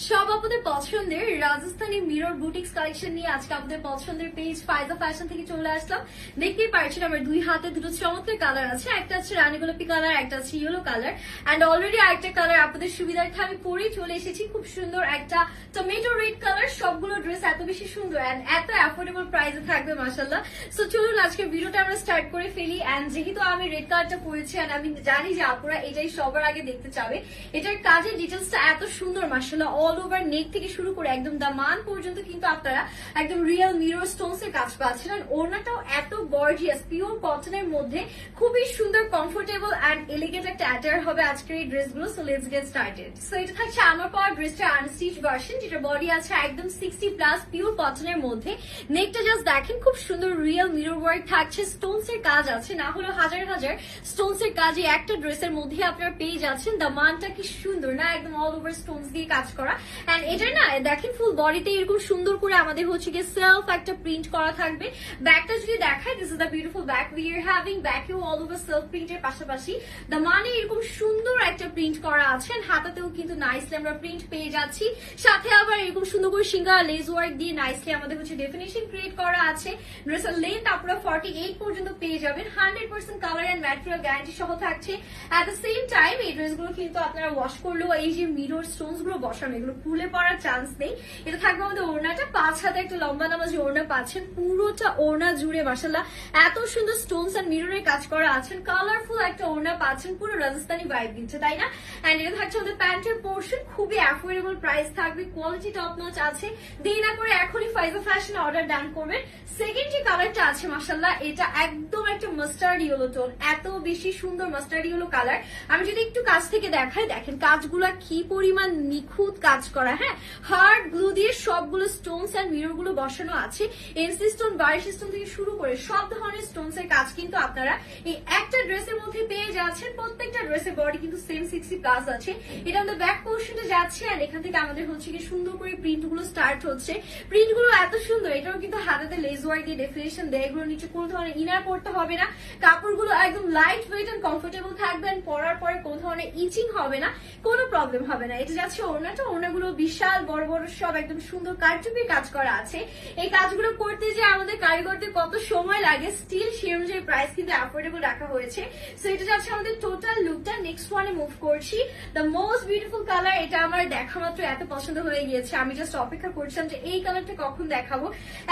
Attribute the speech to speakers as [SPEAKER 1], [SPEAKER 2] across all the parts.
[SPEAKER 1] সব আপনাদের পছন্দের রাজস্থানী মিরর বুটিক্স কালেকশন নিয়ে আজকে আপনাদের পছন্দের পেজ ফায়দা ফ্যাশন থেকে চলে আসলাম। দেখতেই পারছেন আমার দুই হাতে দুটো চমৎকার কালার আছে, একটা হচ্ছে রানী গোলাপি কালার, একটা হচ্ছে ইয়েলো কালার। এন্ড অলরেডি আরেকটা কালার আপনাদের সুবিধার্থে আমি পরেই চলে এসেছি, খুব সুন্দর একটা টমেটো রেড কালার। সবগুলো ড্রেস এত বেশি সুন্দর এন্ড এত অ্যাফোর্ডেবল প্রাইসে থাকবে মাশাআল্লাহ। সো চলুন আজকে ভিডিওটা আমরা স্টার্ট করে ফেলি। এন্ড যেহেতু আমি রেড কালারটা পরেছি এন্ড আমি জানি যে আপনারা এটাই সবার আগে দেখতে চাবে, এটার কাজের ডিটেলসটা এত সুন্দর মাশাআল্লাহ। অল ওভার নেক থেকে শুরু করে একদম দামান পর্যন্ত কিন্তু আপনারা একদম রিয়েল মিরর স্টোনস এর কাজ পাচ্ছেন। আর ওড়নাটাও এত গর্জিয়াস পিওর কটনের মধ্যে, খুবই সুন্দর কমফোর্টেবল এন্ড এলিগেন্ট একটা অ্যাটায়ার হবে আজকের এই ড্রেসগুলো। So let's get started. So এটা থাকছে আমার পাওয়ার ড্রেসটা আনস্টিচ ভার্সন, যেটা বডি আছে একদম 60+ পিওর কটনের মধ্যে। নেকটা জাস্ট দেখেন, খুব সুন্দর রিয়েল মিরর ওয়ার্ক থাকছে, স্টোনস এর কাজ আছে, না হলেও হাজার হাজার স্টোনস এর কাজ এই একটা ড্রেসের মধ্যে আপনারা পেয়ে যাচ্ছেন। দামানটা কি সুন্দর না, একদম অল ওভার স্টোনস দিয়ে কাজ করা। এন্ড এটা না দেখেন ফুল বডিতে এরকম সুন্দর করে আমাদের হচ্ছে গিয়ে সেলফ একটা প্রিন্ট করা থাকবে। ব্যাকটা যদি দেখায়, this is the beautiful back we are having. ব্যাকেও অল ওভার সেলফ প্রিন্টের পাশাপাশি দামানে এরকম সুন্দর একটা প্রিন্ট করা আছে। হাতাতেও কিন্তু নাইসলি আমরা প্রিন্ট পেয়ে যাচ্ছি, সাথে আবার এরকম সুন্দর করে সিঙ্গা লেস ওয়ার্ক দিয়ে নাইসলি আমাদের হচ্ছে ডেফিনেশন ক্রিয়েট করা আছে। ড্রেসের লেন্থ আপনারা 48 পর্যন্ত পেয়ে যাবেন। 100% কালার এন্ড ম্যাটেরিয়াল গ্যারান্টি সহ থাকছে। এট দ্য সেম টাইম এই ড্রেসগুলো কিন্তু আপনারা ওয়াশ করলেও এই যে মিরর স্টোনস গুলো বসানো, এগুলো খুলে পড়ার চান্স নেই। এটা থাকবে আমাদের ওড়নাটা 5 হাতে একটা লম্বা নামাজি ওড়না পাচ্ছেন, পুরোটা ওড়না জুড়ে মাশাআল্লাহ এত সুন্দর স্টোনস এন্ড মিররের কাজ করা আছেন। কালারফুল একটা ওড়না পাচ্ছেন, পুরো রাজস্থানী ভাইব দিচ্ছে, তাই না? এন্ড এটা থাকছে আমাদের প্যান্টের পোর্শন, খুবই অ্যাফোর্ডেবল প্রাইস থাকবে, কোয়ালিটি টপ নচ আছে। দেরি না করে এখনই ফাইজা ফ্যাশনে অর্ডার ডান করবেন। সেকেন্ড যে কালারটা আছে মাশাআল্লাহ, এটা একদম একটা মাস্টার্ড ইয়েলো টোন, এত বেশি সুন্দর মাস্টার্ড ইয়েলো কালার। আমি যদি একটু কাছ থেকে দেখাই, দেখেন কাজগুলা কি পরিমাণ নিখুঁত কাজ করা। হ্যাঁ, হার্ড গ্লু দিয়ে সবগুলো স্টোনস এন্ড মিরর গুলো বসানো আছে। এনসি স্টোন, বারিশ স্টোন থেকে শুরু করে সব ধরনের স্টোনস এর কাজ কিন্তু আপনারা এই একটা ড্রেসের মধ্যে পেয়ে যাচ্ছেন। প্রত্যেকটা ড্রেসের বডি কিন্তু সেম 60+ আছে। এটা আমাদের ব্যাক পোর্শনটা যাচ্ছে আর এখান থেকে আমাদের হচ্ছে কি সুন্দর করে প্রিন্ট গুলো স্টার্ট হচ্ছে। প্রিন্ট গুলো এত সুন্দর, এটাও কিন্তু হাতাতে লেস ওয়ার্ক দিয়ে ডেফিনেশন দেয়। এগুলো নিচে কোনো ধরনের ইনার পড়তে হবে না। কাপড়গুলো একদম লাইট ওয়েট এন্ড কমফোর্টেবল থাকবে। পরার পরে কোনো ধরনের ইচিং হবে না, কোনো প্রবলেম হবে না। এটা যাচ্ছে ওড়নাটা, ওড়নাগুলো বিশাল বড় বড় সব একদম সুন্দর কারচুপির কাজ করা আছে। এই কাজগুলো করতে যে আমাদের কারিগরদের কত সময় লাগে, স্টিল সে অনুযায়ী প্রাইস কিন্তু অ্যাফোর্ডেবল রাখা হয়েছে। সো এটা যাচ্ছে আমাদের টোটাল লুকটা। নেক্সট ওয়ানে মুভ করছি, দ্য মোস্ট বিউটিফুল কালার। এটা আমার দেখা মাত্র এত পছন্দ হয়ে গিয়েছে, আমি জাস্ট অপেক্ষা করছিলাম যে এই কালারটা কখন দেখাবো।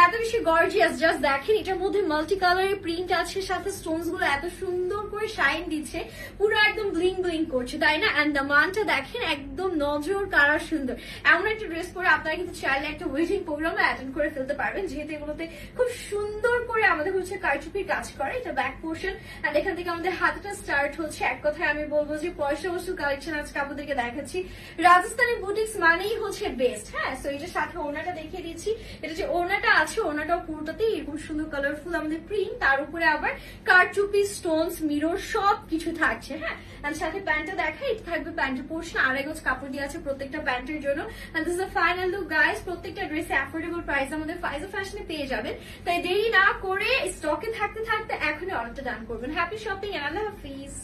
[SPEAKER 1] এত বেশি গর্জিয়াস, জাস্ট দেখেন এটার মধ্যে মাল্টি কালারের প্রিন্ট আছে, সাথে স্টোনস গুলো এত সুন্দর করে শাইন দিচ্ছে, পুরো একদম ব্লিং ব্লিং করছে, তাই না? এন্ড দ্য মানটা দেখেন একদম নজর কারা সুন্দর। এমন একটা ড্রেস পরে আপনারা কিন্তু চাইলে একটা ওয়েডিং প্রোগ্রামে অ্যাটেন্ড করে ফেলতে পারবেন, যেহেতু এগুলোতে খুব সুন্দর করে আমাদের হচ্ছে কারচুপির কাজ করে। এটা ব্যাক পোর্শন এন্ড এখান থেকে আমাদের হাতটা স্টার্ট হচ্ছে। এক কথায় আমি বলবো যে পয়সা বস্তুর কালেকশন আজকে আপনাদেরকে দেখাচ্ছি। রাজস্থানী বুটিক্স মানেই হচ্ছে বেস্ট। হ্যাঁ, সো এটার সাথে ওড়নাটা দেখিয়ে দিচ্ছি। এটা যে ওড়নাটা আছে, ওড়নাটাও পুরোটাতেই এরকম সুন্দর কালারফুল আমাদের প্রিন্ট, তার উপরে আবার কারচুপি স্টোনস মিরর সব কিছু থাকছে। হ্যাঁ, এন্ড সাথে প্যান্টটা দেখাই, এটা থাকবে প্যান্টের পোর্শন, আড়াই গজ কাপড় দিয়ে আছে প্রত্যেকটা প্যান্টের জন্য। And this is the final look guys. প্রত্যেকটা ড্রেসে অ্যাফোর্ডেবল প্রাইস আমাদের ফাইজা ফ্যাশনে পেয়ে যাবেন। তাই দেরি না করে স্টকে থাকতে থাকতে এখনই অর্ডারটা ডান করবেন। হ্যাপি শপিং এন্ড আল্লাহ হাফিজ।